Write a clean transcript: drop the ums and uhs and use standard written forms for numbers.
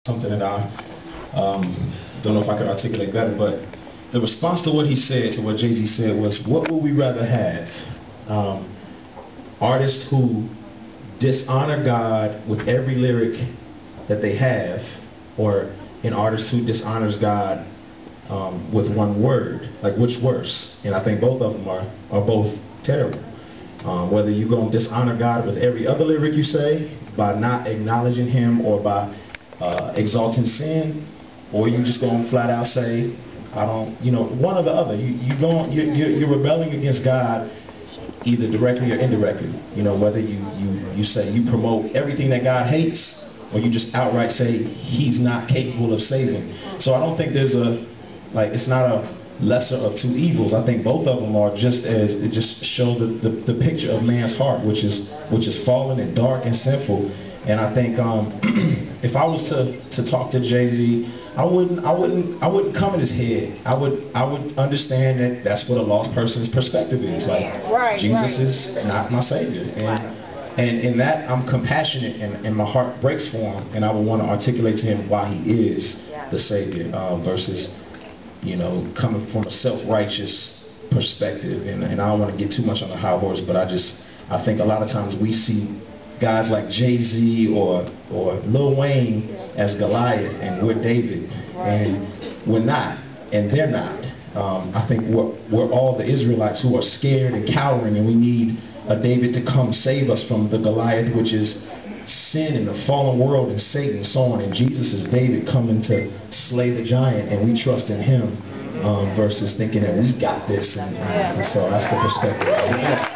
something that I don't know if I could articulate better, but the response to what he said, to what Jay-Z said, was, what would we rather have? Artists who dishonor God with every lyric that they have, or an artist who dishonors God with one word? Like, which worse? And I think both of them are both terrible. Whether you're going to dishonor God with every other lyric you say, by not acknowledging him, or by exalting sin, or you just going to flat out say, I don't, one or the other. You're rebelling against God either directly or indirectly. Whether you say you promote everything that God hates, or you just outright say he's not capable of saving. So I don't think there's it's not a lesser of two evils. I think both of them are just as, it just show the picture of man's heart, which is fallen and dark and sinful. And I think if I was to talk to Jay-Z, I wouldn't come in his head. I would understand that that's what a lost person's perspective is. Like, Jesus is not my savior, and in that I'm compassionate, and my heart breaks for him, and I would want to articulate to him why he is the savior, versus coming from a self-righteous perspective. And I don't want to get too much on the high horse, but I think a lot of times we see guys like Jay-Z or Lil Wayne as Goliath, and we're David, and we're not, and they're not. I think we're all the Israelites who are scared and cowering, and we need a David to come save us from the Goliath, which is sin and the fallen world and Satan and so on. And Jesus is David coming to slay the giant, and we trust in him, versus thinking that we got this. And so that's the perspective.